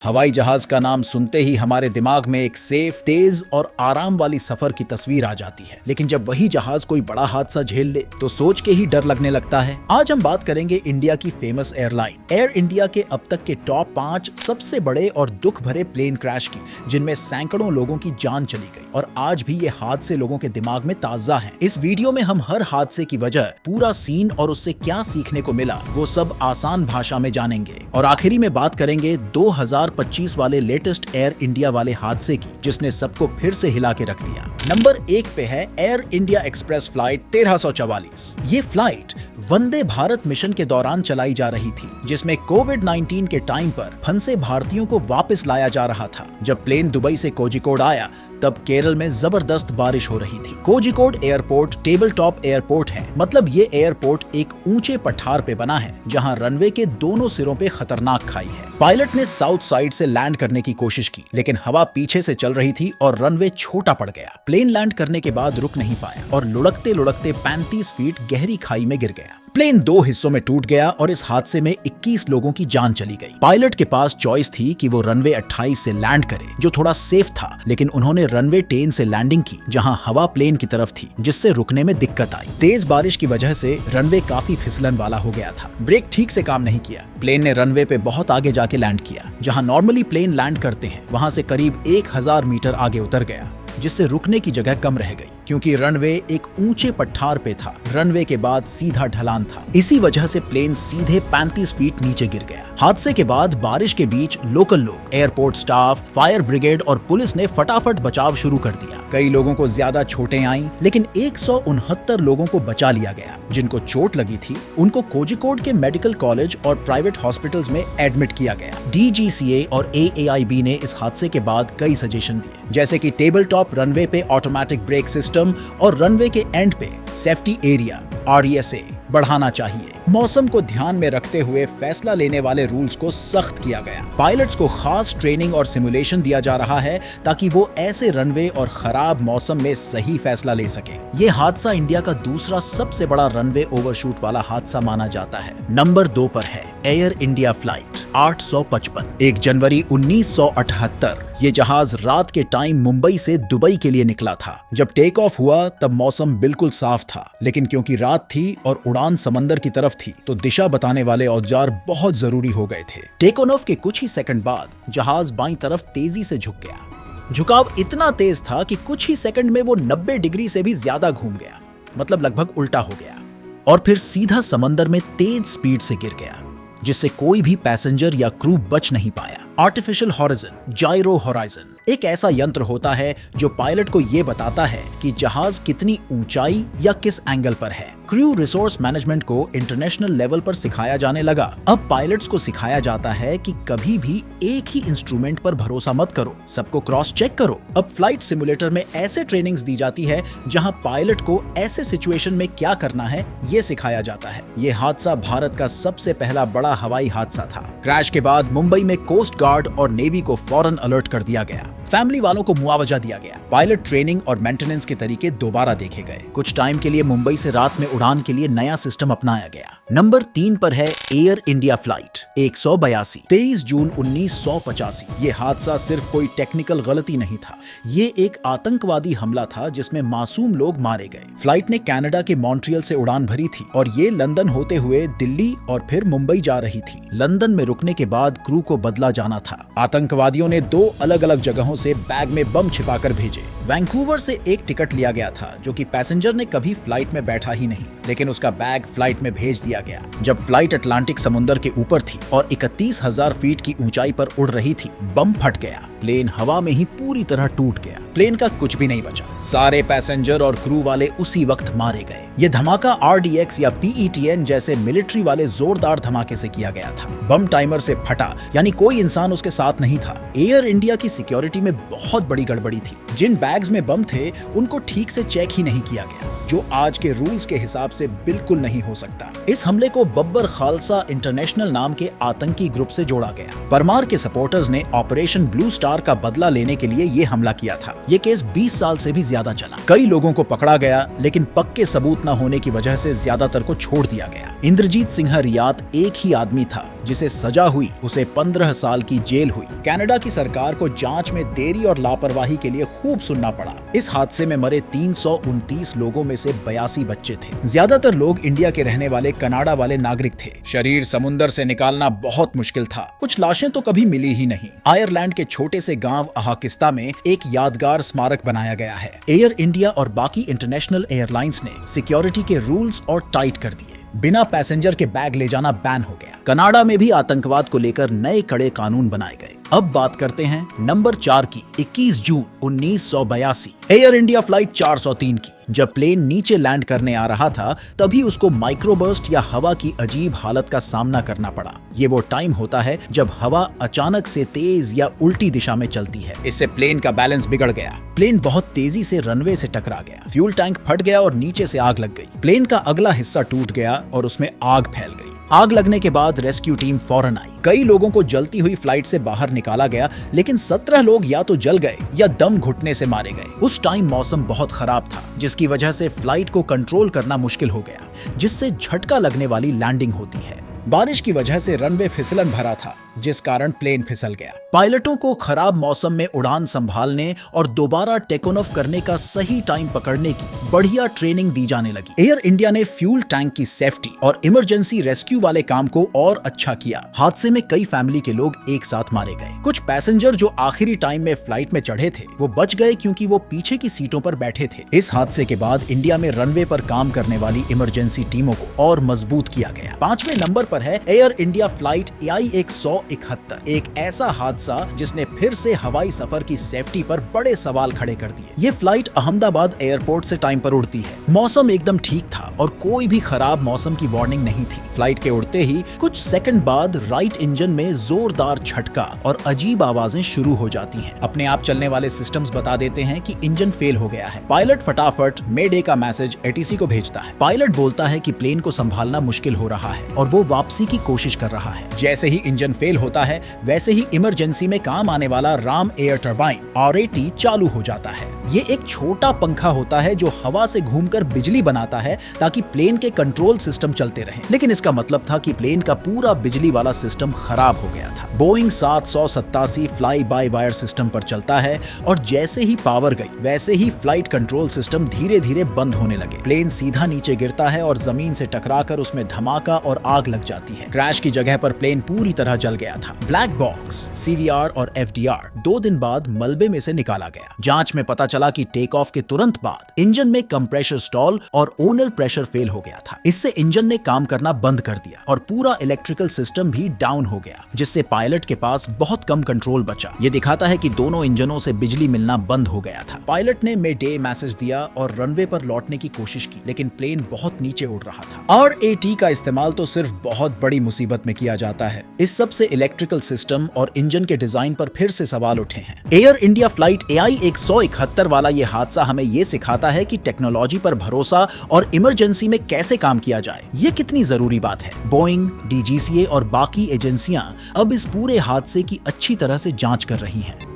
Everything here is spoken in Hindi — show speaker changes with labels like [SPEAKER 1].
[SPEAKER 1] हवाई जहाज का नाम सुनते ही हमारे दिमाग में एक सेफ, तेज और आराम वाली सफर की तस्वीर आ जाती है। लेकिन जब वही जहाज कोई बड़ा हादसा झेल ले तो सोच के ही डर लगने लगता है। आज हम बात करेंगे इंडिया की फेमस एयरलाइन एयर इंडिया के अब तक के टॉप 5 सबसे बड़े और दुख भरे प्लेन क्रैश की, जिनमें सैकड़ों लोगों की जान चली गई और आज भी ये हादसे लोगों के दिमाग में ताजा हैं। इस वीडियो में हम हर हादसे की वजह, पूरा सीन और उससे क्या सीखने को मिला, वो सब आसान भाषा में जानेंगे। और आखिरी में बात करेंगे 2025 वाले लेटेस्ट एयर इंडिया वाले हादसे की, जिसने सबको फिर से हिला के रख दिया। नंबर 1 पे है एयर इंडिया एक्सप्रेस फ्लाइट 1344। ये फ्लाइट वंदे भारत मिशन के दौरान चलाई जा रही थी, जिसमें कोविड-19 के टाइम पर फंसे भारतीयों को वापस लाया जा रहा था। जब प्लेन दुबई से कोझिकोड आया तब केरल में जबरदस्त बारिश हो रही थी। Kozhikode airport table top airport है, मतलब ये एयरपोर्ट एक ऊंचे पठार पे बना है जहां रनवे के दोनों सिरों पे खतरनाक खाई है। पायलट ने साउथ साइड से लैंड करने की कोशिश की, लेकिन हवा पीछे से चल रही थी और रनवे छोटा पड़ गया। प्लेन लैंड करने के बाद रुक नहीं पाया और लुढ़कते लुढ़कते 35 फीट गहरी खाई में गिर गया। प्लेन 2 हिस्सों में टूट गया और इस हादसे में 21 लोगों की जान चली गई। पायलट के पास चॉइस थी कि वो रनवे 28 से लैंड करे, जो थोड़ा सेफ था, लेकिन उन्होंने रनवे 10 से लैंडिंग की, जहां हवा प्लेन की तरफ थी, जिससे रुकने में दिक्कत आई। तेज बारिश की वजह से रनवे काफी फिसलन वाला हो गया था। ब्रेक ठीक से काम नहीं किया। प्लेन ने रनवे पे बहुत आगे जाके लैंड किया। जहां नॉर्मली प्लेन लैंड करते हैं, वहां से करीब 1000 मीटर आगे उतर गया, जिससे रुकने की जगह कम रह गई, क्योंकि रनवे एक ऊंचे पठार पे था। रनवे के बाद सीधा ढलान था। इसी वजह से प्लेन सीधे 35 फीट नीचे गिर गया। हादसे के बाद बारिश के बीच लोकल लोग, एयरपोर्ट स्टाफ, फायर ब्रिगेड और पुलिस ने फटाफट बचाव शुरू कर दिया। कई लोगों को ज्यादा चोटें आईं, लेकिन 169 लोगों को बचा लिया गया। जिनको चोट लगी थी उनको कोझिकोड के मेडिकल कॉलेज और प्राइवेट हॉस्पिटल्स में एडमिट किया गया। DGCA और AAIB ने इस हादसे के बाद कई सजेशन दिए, जैसे कि टेबल टॉप रनवे पे ऑटोमेटिक ब्रेक सिस्टम और रनवे के एंड पे सेफ्टी एरिया RESA बढ़ाना चाहिए। मौसम को ध्यान में रखते हुए फैसला लेने वाले रूल्स को सख्त किया गया। पायलट्स को खास ट्रेनिंग और सिमुलेशन दिया जा रहा है ताकि वो ऐसे रनवे और खराब मौसम में सही फैसला ले सके। ये हादसा इंडिया का दूसरा सबसे बड़ा रनवे ओवरशूट वाला हादसा माना जाता है। नंबर 2 पर है एयर इंडिया फ्लाइट 855। 1 जनवरी 1978 ये जहाज रात के टाइम मुंबई से दुबई के लिए निकला था। जब टेक ऑफ हुआ तब मौसम बिल्कुल साफ था, लेकिन क्योंकि रात थी और उड़ान समंदर की तरफ थी, तो दिशा बताने वाले औजार बहुत जरूरी हो गए थे। टेक ऑन ऑफ के कुछ ही सेकंड बाद जहाज बाईं तरफ तेजी से झुक गया। झुकाव इतना तेज था कि कुछ ही सेकंड में वो 90 डिग्री से भी ज्यादा घूम गया, मतलब लगभग उल्टा हो गया, और फिर सीधा समंदर में तेज स्पीड से गिर गया, जिससे कोई भी पैसेंजर या क्रू बच नहीं पाया। आर्टिफिशियल हॉरिजन, जायरो होराइजन एक ऐसा यंत्र होता है जो पायलट को ये बताता है कि जहाज कितनी ऊंचाई या किस एंगल पर है। क्रू रिसोर्स मैनेजमेंट को इंटरनेशनल लेवल पर सिखाया जाने लगा। अब पायलट्स को सिखाया जाता है कि कभी भी एक ही इंस्ट्रूमेंट पर भरोसा मत करो, सबको क्रॉस चेक करो। अब फ्लाइट सिमुलेटर में ऐसे ट्रेनिंग्स दी जाती है जहां पायलट को ऐसे सिचुएशन में क्या करना है ये सिखाया जाता है। ये हादसा भारत का सबसे पहला बड़ा हवाई हादसा था। क्रैश के बाद मुंबई में कोस्ट गार्ड और नेवी को फौरन अलर्ट कर दिया गया। फैमिली वालों को मुआवजा दिया गया। पायलट ट्रेनिंग और मेंटेनेंस के तरीके दोबारा देखे गए। कुछ टाइम के लिए मुंबई से रात में उड़ान के लिए नया सिस्टम अपनाया गया। नंबर 3 पर है एयर इंडिया फ्लाइट 182। 23 जून 1985। ये हादसा सिर्फ कोई टेक्निकल गलती नहीं था, ये एक आतंकवादी हमला था जिसमें मासूम लोग मारे गए। फ्लाइट ने कनाडा के मॉन्ट्रियल से उड़ान भरी थी और ये लंदन होते हुए दिल्ली और फिर मुंबई जा रही थी। लंदन में रुकने के बाद क्रू को बदला जाना था। आतंकवादियों ने 2 अलग अलग जगहों से बैग में बम छिपाकर भेजे। वैंकूवर से एक टिकट लिया गया था, जो कि पैसेंजर ने कभी फ्लाइट में बैठा ही नहीं, लेकिन उसका बैग फ्लाइट में भेज दिया गया। जब फ्लाइट अटलांटिक समुंदर के ऊपर थी और 31,000 फीट की ऊंचाई पर उड़ रही थी, बम फट गया। प्लेन हवा में ही पूरी तरह टूट गया। प्लेन का कुछ भी नहीं बचा। सारे पैसेंजर और क्रू वाले उसी वक्त मारे गए। ये धमाका RDX या PETN जैसे मिलिट्री वाले जोरदार धमाके से किया गया था। बम टाइमर से फटा, यानी कोई इंसान उसके साथ नहीं था। एयर इंडिया की सिक्योरिटी में बहुत बड़ी गड़बड़ी थी। जिन बैग्स में बम थे उनको ठीक से चेक ही नहीं किया गया, जो आज के रूल्स के हिसाब से बिल्कुल नहीं हो सकता। इस हमले को बब्बर खालसा इंटरनेशनल नाम के आतंकी ग्रुप से जोड़ा गया। परमार के सपोर्टर्स ने ऑपरेशन ब्लू स्टार का बदला लेने के लिए ये हमला किया था। ये केस 20 साल से भी ज्यादा चला। कई लोगों को पकड़ा गया, लेकिन पक्के सबूत न होने की वजह से ज्यादातर को छोड़ दिया गया। इंद्रजीत सिंह रियात एक ही आदमी था जिसे सजा हुई उसे 15 साल की जेल हुई। कनाडा की सरकार को जांच में देरी और लापरवाही के लिए खूब सुनना पड़ा। इस हादसे में मरे 329 लोगों में से 82 बच्चे थे। ज्यादातर लोग इंडिया के रहने वाले कनाडा वाले नागरिक थे। शरीर समुद्र से निकालना बहुत मुश्किल था। कुछ लाशें तो कभी मिली ही नहीं। आयरलैंड के छोटे से गांव अहाकिस्ता में एक यादगार स्मारक बनाया गया है। एयर इंडिया और बाकी इंटरनेशनल एयरलाइंस ने सिक्योरिटी के रूल्स और टाइट कर दिए। बिना पैसेंजर के बैग ले जाना बैन हो गया। कनाडा में भी आतंकवाद को लेकर नए कड़े कानून बनाए गए। अब बात करते हैं नंबर 4 की। 21 जून 1982 एयर इंडिया फ्लाइट 403 की। जब प्लेन नीचे लैंड करने आ रहा था तभी उसको माइक्रोबर्स्ट या हवा की अजीब हालत का सामना करना पड़ा। ये वो टाइम होता है जब हवा अचानक से तेज या उल्टी दिशा में चलती है। इससे प्लेन का बैलेंस बिगड़ गया। प्लेन बहुत तेजी से रनवे से टकरा गया। फ्यूल टैंक फट गया और नीचे से आग लग गई। प्लेन का अगला हिस्सा टूट गया और उसमें आग फैल गई। आग लगने के बाद रेस्क्यू टीम फौरन आई। कई लोगों को जलती हुई फ्लाइट से बाहर निकाला गया, लेकिन 17 लोग या तो जल गए या दम घुटने से मारे गए। उस टाइम मौसम बहुत खराब था, जिसकी वजह से फ्लाइट को कंट्रोल करना मुश्किल हो गया, जिससे झटका लगने वाली लैंडिंग होती है। बारिश की वजह से रनवे फिसलन भरा था, जिस कारण प्लेन फिसल गया। पायलटों को खराब मौसम में उड़ान संभालने और दोबारा टेक ऑफ करने का सही टाइम पकड़ने की बढ़िया ट्रेनिंग दी जाने लगी। एयर इंडिया ने फ्यूल टैंक की सेफ्टी और इमरजेंसी रेस्क्यू वाले काम को और अच्छा किया। हादसे में कई फैमिली के लोग एक साथ मारे गए। कुछ पैसेंजर जो आखिरी टाइम में फ्लाइट में चढ़े थे वो बच गए, क्योंकि वो पीछे की सीटों पर बैठे थे। इस हादसे के बाद इंडिया में रनवे पर काम करने वाली इमरजेंसी टीमों को और मजबूत किया गया। 5वें नंबर पर है एयर इंडिया फ्लाइट AI-171, एक ऐसा हादसा जिसने फिर से हवाई सफर की सेफ्टी पर बड़े सवाल खड़े कर दिए। ये फ्लाइट अहमदाबाद एयरपोर्ट से टाइम पर उड़ती है। मौसम एकदम ठीक था और कोई भी खराब मौसम की वार्निंग नहीं थी। फ्लाइट के उड़ते ही कुछ सेकंड बाद राइट इंजन में जोरदार झटका और अजीब आवाजें शुरू हो जाती हैं। अपने आप चलने वाले सिस्टम्स बता देते हैं कि इंजन फेल हो गया है। पायलट फटाफट मेडे का मैसेज ATC को भेजता है। पायलट बोलता है कि प्लेन को संभालना मुश्किल हो रहा है और वो वापसी की कोशिश कर रहा है। जैसे ही इंजन फेल होता है वैसे ही इमरजेंसी में काम आने वाला राम एयर टरबाइन RAT चालू हो जाता है। ये एक छोटा पंखा होता है जो हवा से घूमकर बिजली बनाता है ताकि प्लेन के कंट्रोल सिस्टम चलते रहें। लेकिन इसका मतलब था कि प्लेन का पूरा बिजली वाला सिस्टम खराब हो गया था। Boeing 787 fly by wire system पर चलता है और जैसे ही पावर गई वैसे ही फ्लाइट कंट्रोल सिस्टम धीरे धीरे बंद होने लगे। प्लेन सीधा नीचे गिरता है और जमीन से टकराकर उसमें धमाका और आग लग जाती है। क्रैश की जगह पर प्लेन पूरी तरह जल गया था। ब्लैक बॉक्स, CVR और FDR 2 दिन बाद मलबे में से निकाला गया। जांच में पता चला कि टेक ऑफ के तुरंत बाद इंजन में कंप्रेशर स्टॉल और ओनल प्रेशर फेल हो गया था। इससे इंजन ने काम करना बंद कर दिया और पूरा इलेक्ट्रिकल सिस्टम भी डाउन हो गया, जिससे पायलट के पास बहुत कम कंट्रोल बचा। ये दिखाता है कि दोनों इंजनों से बिजली मिलना बंद हो गया था। पायलट ने मे-डे मैसेज दिया और रनवे पर लौटने की कोशिश की, लेकिन प्लेन बहुत नीचे उड़ रहा था। RAT का इस्तेमाल तो सिर्फ बहुत बड़ी मुसीबत में किया जाता है। इस सब से इलेक्ट्रिकल सिस्टम और इंजन के डिजाइन पर फिर से सवाल उठे हैं। एयर इंडिया फ्लाइट AI-171 वाला ये हादसा हमें ये सिखाता है कि टेक्नोलॉजी पर भरोसा और इमरजेंसी में कैसे काम किया जाए, ये कितनी जरूरी बात है। बोइंग, DGCA और बाकी एजेंसियां अब इस पूरे हादसे की अच्छी तरह से जांच कर रही हैं।